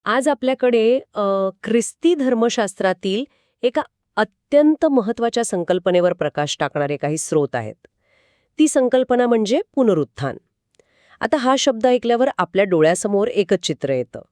आज आपल्याकडे ख्रिस्ती धर्मशास्त्रातील एका अत्यंत महत्वाच्या संकल्पनेवर प्रकाश टाकणारे काही स्रोत आहेत. ती संकल्पना म्हणजे पुनरुत्थान. आता हा शब्द ऐकल्यावर आपल्या डोळ्यासमोर एकच चित्र येतं,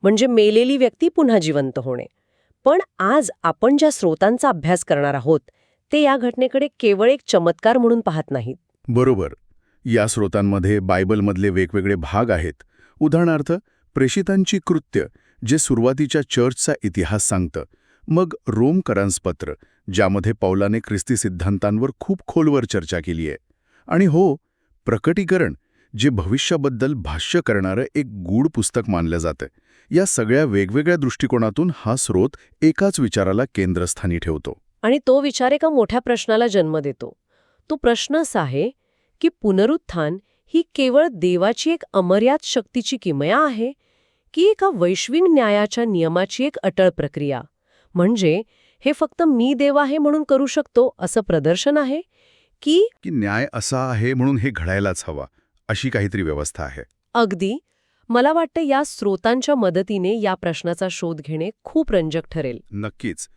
म्हणजे मेलेली व्यक्ती पुन्हा जिवंत होणे. पण आज आपण ज्या स्रोतांचा अभ्यास करणार आहोत ते या घटनेकडे केवळ एक चमत्कार म्हणून पाहत नाहीत. बरोबर. या स्रोतांमध्ये बायबलमधले वेगवेगळे भाग आहेत. उदाहरणार्थ प्रेषितांची कृत्य, जे सुरुवातीच्या चर्चचा इतिहास सांगतं. मग रोमकरांसपत्र, ज्यामध्ये पौलाने ख्रिस्ती सिद्धांतांवर खूप खोलवर चर्चा केली आहे. आणि हो, प्रकटीकरण, जे भविष्याबद्दल भाष्य करणारं एक गूढ पुस्तक मानलं जातं. या सगळ्या वेगवेगळ्या दृष्टिकोनातून हा स्रोत एकाच विचाराला केंद्रस्थानी ठेवतो. आणि तो विचार एका मोठ्या प्रश्नाला जन्म देतो. तो प्रश्न असा आहे की पुनरुत्थान ही केवळ देवाची एक अमर्याद शक्तीची किमया आहे की एका वैश्विक न्यायाच्या नियमाची एक अटळ प्रक्रिया? म्हणजे हे फक्त मी देव आहे म्हणून करू शकतो असं प्रदर्शन आहे की न्याय असा आहे म्हणून हे घडायलाच हवा, अशी काहीतरी व्यवस्था आहे? अगदी. मला वाटतं या स्रोतांच्या मदतीने या प्रश्नाचा शोध घेणे खूप रंजक ठरेल. नक्कीच.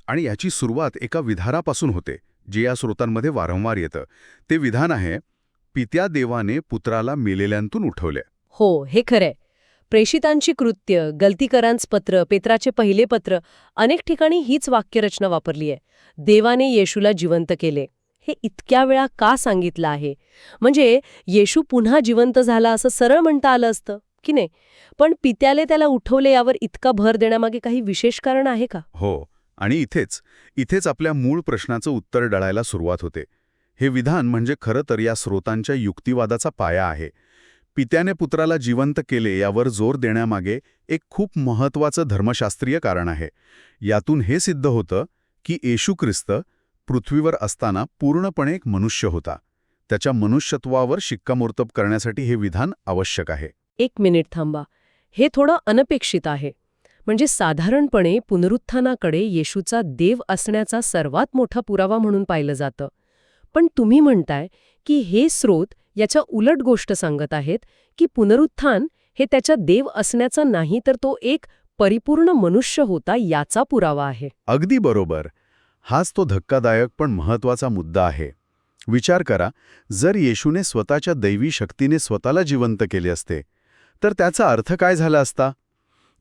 आणि याची सुरुवात एका विधानापासून होते, जे या स्रोतांमध्ये वारंवार येतं. ते विधान आहे, पित्या देवाने पुत्राला मेलेल्यांतून उठवले. हो, हे खरंय. प्रेषितांची कृत्य, गलतीकरांचं पत्र, पेत्राचे पहिले पत्र, अनेक ठिकाणी हीच वाक्यरचना वापरली आहे. देवाने येशूला जिवंत केले. हे इतक्या वेळा का सांगितलं आहे? म्हणजे येशू पुन्हा जिवंत झाला असं सरळ म्हणता आलं असतं की नाही? पण पित्याले त्याला उठवले यावर इतका भर देण्यामागे काही विशेष कारण आहे का? हो. आणि इथेच आपल्या मूळ प्रश्नाचं उत्तर डळायला सुरुवात होते. हे विधान म्हणजे खरं तर या स्रोतांच्या युक्तिवादाचा पाया आहे. पित्याने पुत्राला जिवंत केले यावर जोर देण्यामागे एक खूप महत्त्वाचं धर्मशास्त्रीय कारण आहे. यातून हे सिद्ध होतं की येशू ख्रिस्त पृथ्वीवर असताना पूर्णपणे एक मनुष्य होता. त्याच्या मनुष्यत्वावर शिक्कामोर्तब करण्यासाठी हे विधान आवश्यक आहे. एक मिनिट थांबा. हे थोडं अनपेक्षित आहे. म्हणजे साधारणपणे पुनरुत्थानाकडे येशूचा देव असण्याचा सर्वात मोठा पुरावा म्हणून पाहिलं जातं. पण तुम्ही म्हणताय की हे स्रोत याच्या उलट गोष्ट सांगत आहेत की पुनरुत्थान हे त्याच्या देव असण्याचा नाही, तर तो एक परिपूर्ण मनुष्य होता याचा पुरावा आहे. अगदी बरोबर. हाच तो धक्कादायक पण महत्त्वाचा मुद्दा आहे. विचार करा, जर येशूने स्वतःच्या दैवी शक्तीने स्वतःला जिवंत केले असते, तर त्याचा अर्थ काय झाला असता?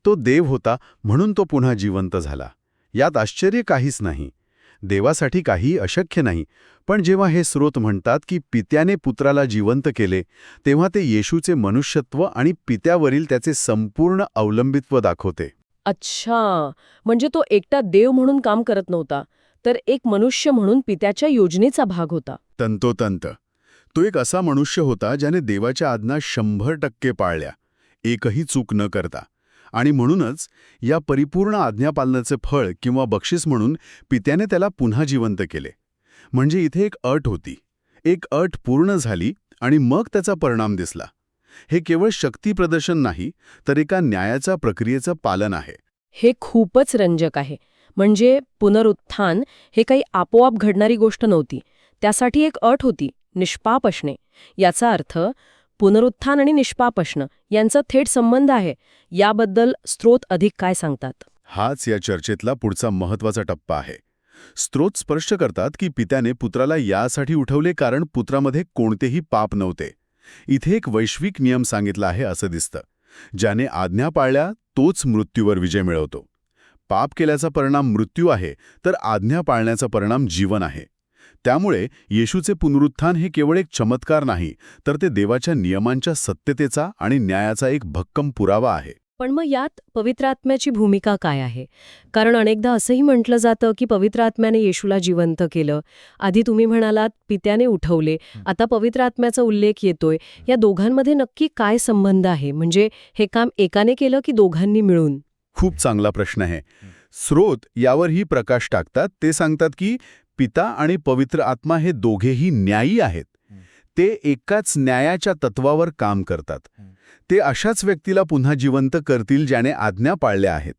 तो देव होता म्हणून तो पुन्हा जिवंत झाला. यात आश्चर्य काहीच नाही. देवासाठी काहीही अशक्य नाही. पण जेव्हा हे स्रोत म्हणतात की पित्याने पुत्राला जिवंत केले, तेव्हा ते येशूचे मनुष्यत्व आणि पित्यावरील त्याचे संपूर्ण अवलंबित्व दाखवते. अच्छा, म्हणजे तो एकटा देव म्हणून काम करत नव्हता, तर एक मनुष्य म्हणून पित्याच्या योजनेचा भाग होता. तंतोतंत. तो एक असा मनुष्य होता ज्याने देवाच्या आज्ञा 100% पाळल्या, एकही चूक न करता. आणि म्हणूनच या परिपूर्ण आज्ञापालनाचे फळ किंवा बक्षीस म्हणून पित्याने त्याला पुन्हा जिवंत केले. म्हणजे इथे एक अट होती. एक अट पूर्ण झाली आणि मग त्याचा परिणाम दिसला. हे केवळ शक्ती प्रदर्शन नाही, तर एका न्यायाच्या प्रक्रियेचं पालन आहे. हे खूपच रंजक आहे. म्हणजे पुनरुत्थान हे काही आपोआप घडणारी गोष्ट नव्हती. त्यासाठी एक अट होती, निष्पाप असणे. याचा अर्थ पुनरुत्थान आणि निष्पाप असणं यांचा थेट संबंध आहे. याबद्दल स्रोत अधिक काय सांगतात? हाच या चर्चेतला पुढचा महत्त्वाचा टप्पा आहे. स्रोत स्पष्ट करतात की पित्याने पुत्राला यासाठी उठवले कारण पुत्रामध्ये कोणतेही पाप नव्हते. इथे एक वैश्विक नियम सांगितला आहे असं दिसतं. ज्याने आज्ञा पाळल्या तोच मृत्यूवर विजय मिळवतो. पाप केल्याचा परिणाम मृत्यू आहे, तर आज्ञा पाळण्याचा परिणाम जीवन आहे. त्यामुळे येशूचे पुनरुत्थान हे केवळ एक चमत्कार नाही, तर ते देवाच्या नियमांच्या सत्यतेचा आणि न्यायाचा एक भक्कम पुरावा आहे. पण मग यात पवित्र आत्म्याची भूमिका काय आहे? कारण अनेकदा असंही म्हटलं जातं की पवित्र आत्म्याने येशूला जिवंत केलं. आधी तुम्ही म्हणालात पित्याने उठवले, आता पवित्र आत्म्याचा उल्लेख येतोय. या दोघांमध्ये नक्की काय संबंध आहे? म्हणजे हे काम एकाने केलं की दोघांनी मिळून? खूप चांगला प्रश्न आहे. स्रोत यावरही प्रकाश टाकतात. ते सांगतात की पिता आणि पवित्र आत्मा हे दोघेही न्यायी आहेत. ते एकाच न्यायाच्या तत्वावर काम करतात. ते अशाच व्यक्तीला पुन्हा जिवंत करतील ज्याने आज्ञा पाळल्या आहेत.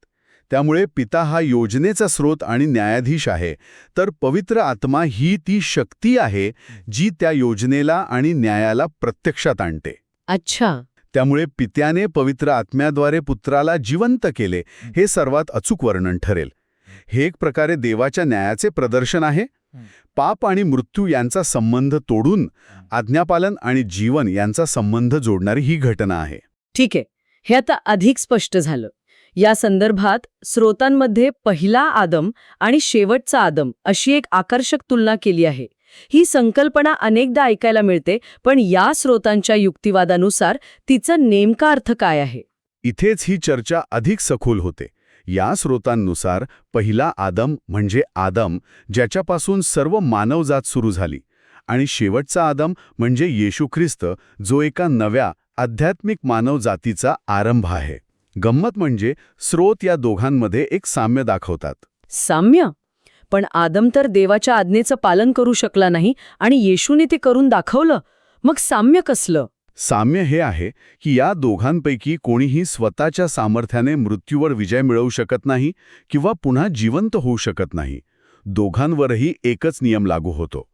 त्यामुळे पिता हा योजनेचा स्रोत आणि न्यायाधीश आहे, तर पवित्र आत्मा ही ती शक्ती आहे जी त्या योजनेला आणि न्यायाला प्रत्यक्षात आणते. अच्छा. त्यामुळे पित्याने पवित्र आत्म्याद्वारे पुत्राला जिवंत केले हे सर्वात अचूक वर्णन ठरेल. हे एक प्रकारे देवाच्या न्यायाचे प्रदर्शन आहे. पाप आणि मृत्यू यांचा संबंध तोडून आज्ञापालन आणि जीवन यांचा संबंध जोडणारी ही घटना आहे. ठीक आहे, हे आता अधिक स्पष्ट झालं. या संदर्भात स्रोतांमध्ये पहिला आदम आणि शेवटचा आदम अशी एक आकर्षक तुलना केली आहे. ही संकल्पना अनेकदा ऐकायला मिळते, पण या स्रोतांच्या युक्तिवादानुसार तिचा नेमका अर्थ काय आहे? इथेच ही चर्चा अधिक सखोल होते. या स्रोतांनुसार पहिला आदम म्हणजे आदम, ज्याच्यापासून सर्व मानवजात सुरू झाली, आणि शेवटचा आदम म्हणजे येशू ख्रिस्त, जो एका नव्या आध्यात्मिक मानवजातीचा आरंभ आहे. गंमत म्हणजे स्रोत या दोघांमध्ये एक साम्य दाखवतात. साम्य? पण आदम तर देवाच्या आज्ञेचं पालन करू शकला नाही आणि येशूने ते करून दाखवलं. मग साम्य कसलं? साम्य हे आहे की या दोघांपैकी कोणीही स्वतःच्या सामर्थ्याने मृत्यूवर विजय मिळवू शकत नाही किंवा पुन्हा जिवंत होऊ शकत नाही. दोघांवरही एकच नियम लागू होतो,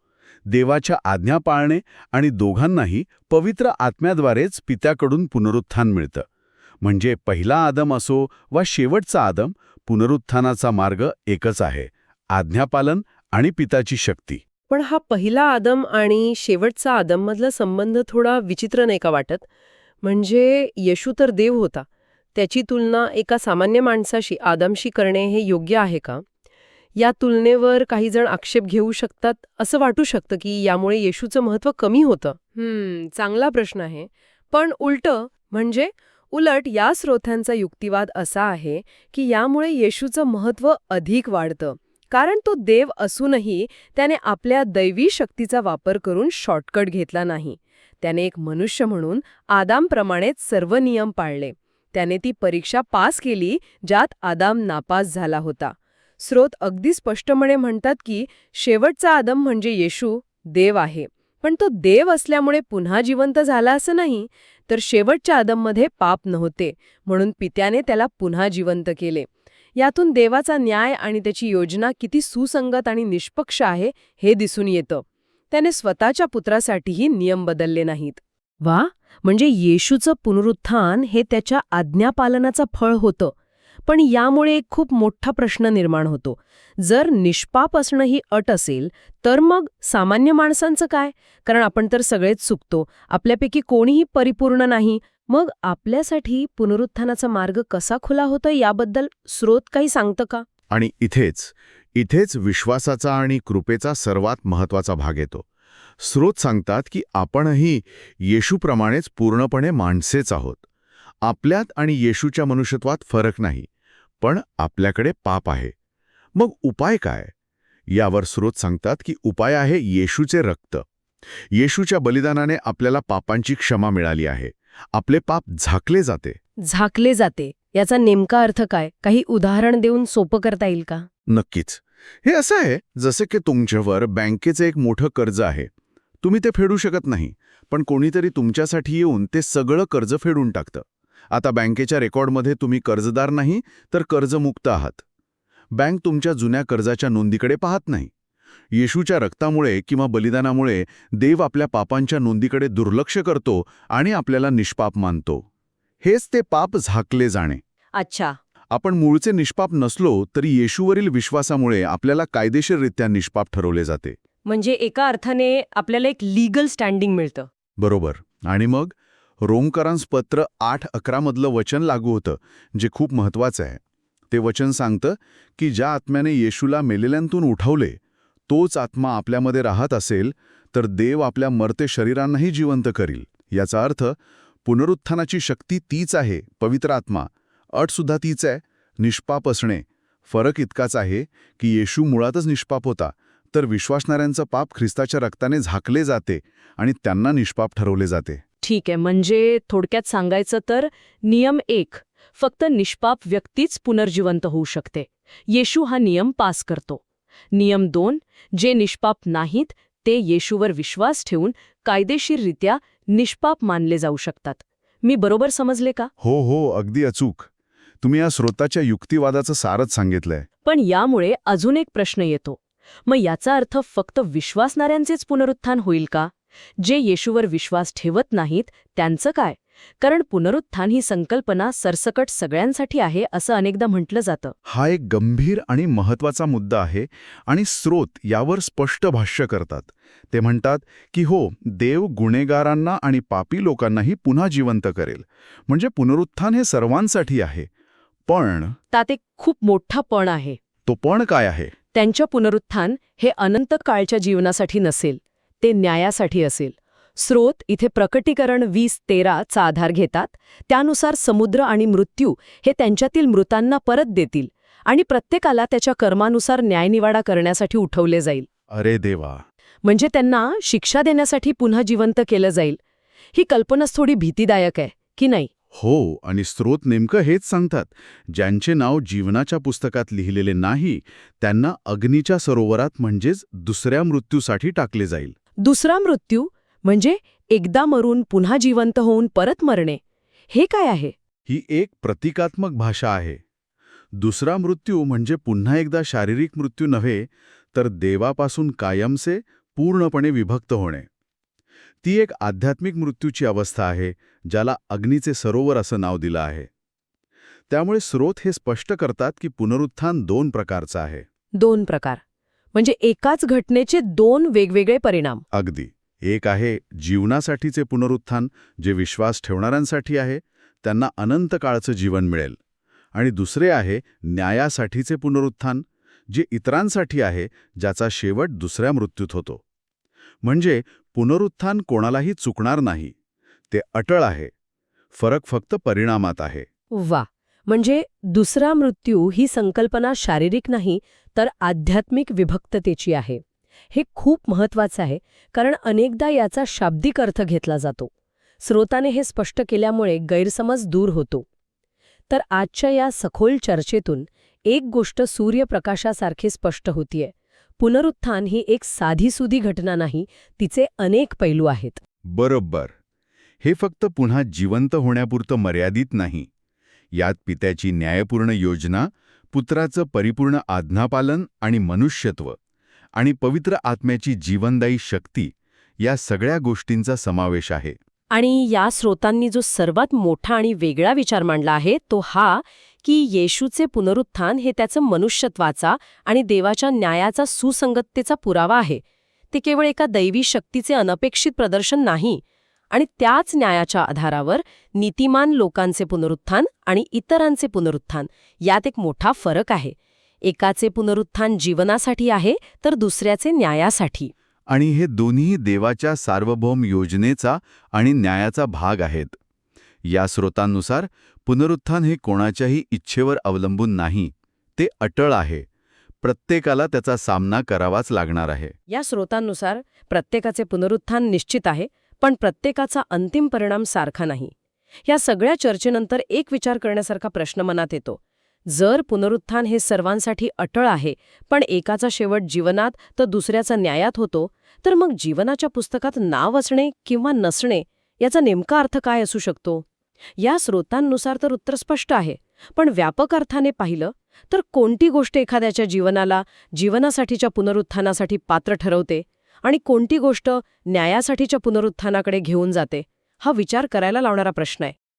देवाच्या आज्ञा पाळणे, आणि दोघांनाही पवित्र आत्म्याद्वारेच पित्याकडून पुनरुत्थान मिळतं. म्हणजे पहिला आदम असो वा शेवटचा आदम, पुनरुत्थानाचा मार्ग एकच आहे: आज्ञापालन आणि पिताची शक्ती. पण हा पहिला आदम आणि शेवटचा आदम मधला संबंध थोडा विचित्र नाही का वाटत? म्हणजे येशू तर देव होता, त्याची तुलना एका सामान्य माणसाशी, आदमशी करणे हे योग्य आहे का? या तुलनेवर काही जण आक्षेप घेऊ शकतात. असं वाटू शकतं की यामुळे येशूचं महत्त्व कमी होतं. चांगला प्रश्न आहे. पण उलट या स्रोतांचा युक्तिवाद असा आहे की यामुळे येशूचं महत्त्व अधिक वाढतं. कारण तो देव असूनही त्याने आपल्या दैवी शक्तीचा वापर करून शॉर्टकट घेतला नाही. त्याने एक मनुष्य म्हणून आदामप्रमाणेच सर्व नियम पाळले. त्याने ती परीक्षा पास केली ज्यात आदाम नापास झाला होता. स्रोत अगदी स्पष्टपणे म्हणतात की शेवटचा आदम म्हणजे येशू देव आहे, पण तो देव असल्यामुळे पुन्हा जिवंत झाला असं नाही. तर शेवटच्या आदममध्ये पाप नव्हते, म्हणून पित्याने त्याला पुन्हा जिवंत केले. यातून देवाचा न्याय आणि त्याची योजना किती सुसंगत आणि निष्पक्ष आहे हे दिसून येतं. त्याने स्वतःच्या पुत्रासाठीही नियम बदलले नाहीत. वा, म्हणजे येशूचं पुनरुत्थान हे त्याच्या आज्ञापालनाचं फळ होतं. पण यामुळे एक खूप मोठा प्रश्न निर्माण होतो. जर निष्पाप असणं ही अट असेल, तर मग सामान्य माणसांचं काय? कारण आपण तर सगळेच चुकतो, आपल्यापैकी कोणीही परिपूर्ण नाही. मग आपल्यासाठी पुनरुत्थानाचा मार्ग कसा खुला होतोय याबद्दल स्रोत काही सांगतं का? आणि इथेच विश्वासाचा आणि कृपेचा सर्वात महत्त्वाचा भाग येतो. स्रोत सांगतात की आपणही येशूप्रमाणेच पूर्णपणे माणसेच आहोत. आपल्यात आणि येशूच्या मनुष्यत्वात फरक नाही, पण आपल्याकडे पाप आहे. मग उपाय काय? यावर स्रोत सांगतात की उपाय आहे येशूचे रक्त. येशूच्या बलिदानाने आपल्याला पापांची क्षमा मिळाली आहे. आपले पाप झाकले जाते. याचा नेमका अर्थ काय? काही उदाहरण देऊन सोपं करता येईल का? नक्कीच. हे असं आहे जसे की तुमच्यावर बँकेचे एक मोठं कर्ज आहे. तुम्ही ते फेडू शकत नाही, पण कोणीतरी तुमच्यासाठी येऊन ते सगळं कर्ज फेडून टाकतं. आता बँकेच्या रेकॉर्डमध्ये तुम्ही कर्जदार नाही, तर कर्जमुक्त आहात. बँक तुमच्या जुन्या कर्जाच्या नोंदीकडे पाहत नाही. येशूच्या रक्तामुळे किंवा बलिदानामुळे देव आपल्या पापांच्या नोंदीकडे दुर्लक्ष करतो आणि आपल्याला निष्पाप मानतो. हेच ते पाप झाकले जाणे. अच्छा. आपण मूळचे निष्पाप नसलो तरी येशूवरील विश्वासामुळे आपल्याला कायदेशीररित्या निष्पाप ठरवले जाते. म्हणजे एका अर्थाने आपल्याला एक लीगल स्टँडिंग मिळतं. बरोबर. आणि मग रोमकरांस पत्र 8:11 मधलं वचन लागू होतं, जे खूप महत्वाचं आहे. ते वचन सांगतं की ज्या आत्म्याने येशूला मेलेल्यांतून उठवले, तोच आत्मा आपल्यामध्ये राहत असेल तर देव आपल्या मर्ते शरीरांनाही जिवंत करील. याचा अर्थ पुनरुत्थानाची शक्ती तीच आहे, पवित्र आत्मा. अटसुद्धा तीच आहे, निष्पाप असणे. फरक इतकाच आहे की येशू मुळातच निष्पाप होता, तर विश्वासणाऱ्यांचं पाप ख्रिस्ताच्या रक्ताने झाकले जाते आणि त्यांना निष्पाप ठरवले जाते. ठीक आहे, म्हणजे थोडक्यात सांगायचं तर नियम 1, फक्त निष्पाप व्यक्तीच पुनर्जिवंत होऊ शकते. येशू हा नियम पास करतो. नियम 2, जे निष्पाप नाहीत ते येशूवर विश्वास ठेवून कायदेशीररित्या निष्पाप मानले जाऊ शकतात. मी बरोबर समजले का? हो, अगदी अचूक. तुम्ही या स्रोताच्या युक्तिवादाचं सारच सांगितलंय. पण यामुळे अजून एक प्रश्न येतो. मग याचा अर्थ फक्त विश्वासणाऱ्यांचेच पुनरुत्थान होईल का? जे येशूवर विश्वास ठेवत नाहीत त्यांचं काय? कारण पुनरुत्थान ही संकल्पना सरसकट सगळ्यांसाठी आहे असं अनेकदा म्हटलं जातं. हा एक गंभीर आणि महत्वाचा मुद्दा आहे आणि स्रोत यावर स्पष्ट भाष्य करतात. ते म्हणतात की हो, देव गुन्हेगारांना आणि पापी लोकांनाही पुन्हा जिवंत करेल. म्हणजे पुनरुत्थान हे सर्वांसाठी आहे. पण त्यात एक खूप मोठा पण आहे. तो पण काय आहे? त्यांच्या पुनरुत्थान हे अनंत काळच्या जीवनासाठी नसेल, ते न्यायासाठी असेल. स्रोत इथे प्रकटीकरण 20:13 चा आधार घेतात. त्यानुसार समुद्र आणि मृत्यू हे त्यांच्यातील मृतांना परत देतील आणि प्रत्येकाला त्याच्या कर्मानुसार न्यायनिवाडा करण्यासाठी उठवले जाईल. अरे देवा! म्हणजे त्यांना शिक्षा देण्यासाठी पुन्हा जिवंत केलं जाईल. ही कल्पनाच थोडी भीतीदायक आहे, की नाही? हो, आणि स्रोत नेमकं हेच सांगतात. ज्यांचे नाव जीवनाच्या पुस्तकात लिहिलेले नाही त्यांना अग्नीच्या सरोवरात म्हणजेच दुसऱ्या मृत्यूसाठी टाकले जाईल. दुसरा मृत्यू म्हणजे एकदा मरून पुन्हा जिवंत होऊन परत मरणे. हे काय आहे? ही एक प्रतिकात्मक भाषा आहे. दुसरा मृत्यू म्हणजे पुन्हा एकदा शारीरिक मृत्यू नव्हे, तर देवापासून कायमचे पूर्णपणे विभक्त होणे. ती एक आध्यात्मिक मृत्यूची अवस्था आहे, ज्याला अग्नीचे सरोवर असं नाव दिलं आहे. त्यामुळे स्रोत हे स्पष्ट करतात की पुनरुत्थान 2 प्रकारचं आहे. 2 प्रकार म्हणजे एकाच घटनेचे 2 वेगवेगळे परिणाम. अगदी. एक आहे जीवनासाठीचे पुनरुत्थान, जे विश्वास ठेवणाऱ्यांसाठी आहे, त्यांना अनंत काळचं जीवन मिळेल. आणि दुसरे आहे न्यायासाठीचे पुनरुत्थान, जे इतरांसाठी आहे, ज्याचा शेवट दुसऱ्या मृत्यूत होतो. म्हणजे पुनरुत्थान कोणालाही चुकणार नाही. ते अटळ आहे. फरक फक्त परिणामात आहे. वा, म्हणजे दुसरा मृत्यू ही संकल्पना शारीरिक नाही, तर आध्यात्मिक विभक्ततेची आहे. हे खूप महत्वाचं आहे, कारण अनेकदा याचा शाब्दिक अर्थ घेतला जातो. स्रोताने हे स्पष्ट केल्यामुळे गैरसमज दूर होतो. तर आजच्या या सखोल चर्चेतून एक गोष्ट सूर्यप्रकाशासारखी स्पष्ट होतीये. पुनरुत्थान ही एक साधीसुधी घटना नाही, तिचे अनेक पैलू आहेत. बरोबर. हे फक्त पुन्हा जिवंत होण्यापुरतं मर्यादित नाही. यात पित्याची न्यायपूर्ण योजना, पुत्राचं परिपूर्ण आज्ञापालन आणि मनुष्यत्व आणि पवित्र आत्म्याची जीवनदायी शक्ती, या सगळ्या गोष्टींचा समावेश आहे. आणि या स्रोतांनी जो सर्वात मोठा आणि वेगळा विचार मांडला आहे तो हा, की येशूचे पुनरुत्थान हे त्याचं मनुष्यत्वाचा आणि देवाच्या न्यायाचा सुसंगततेचा पुरावा आहे. ते केवळ एका दैवी शक्तीचे अनपेक्षित प्रदर्शन नाही. आणि त्याच न्यायाच्या आधारावर नीतिमान लोकांचे पुनरुत्थान आणि इतरांचे पुनरुत्थान यात एक मोठा फरक आहे. एकाचे पुनरुत्थान जीवनासाठी आहे, तर दुसऱ्याचे न्यायासाठी. आणि हे दोन्ही देवाच्या सार्वभौम योजनेचा आणि न्यायाचा भाग आहेत. या स्रोतांनुसार पुनरुत्थान हे कोणाच्याही इच्छेवर अवलंबून नाही. ते अटळ आहे. प्रत्येकाला त्याचा सामना करावाच लागणार आहे. या स्रोतांनुसार प्रत्येकाचे पुनरुत्थान निश्चित आहे, पण प्रत्येकाचा अंतिम परिणाम सारखा नाही. या सगळ्या चर्चेनंतर एक विचार करण्यासारखा प्रश्न मनात येतो. जर पुनरुत्थान हे सर्वांसाठी अटळ आहे, पण एकाचा शेवट जीवनात तर दुसऱ्याचा न्यायात होतो, तर मग जीवनाच्या पुस्तकात नाव असणे किंवा नसणे याचा नेमका अर्थ काय असू शकतो? या स्रोतांनुसार तर उत्तर स्पष्ट आहे, पण व्यापक अर्थाने पाहिलं तर कोणती गोष्ट एखाद्याच्या जीवनासाठीच्या पुनरुत्थानासाठी पात्र ठरवते आणि कोणती गोष्ट न्यायासाठीच्या पुनरुत्थानाकडे घेऊन जाते, हा विचार करायला लावणारा प्रश्न आहे.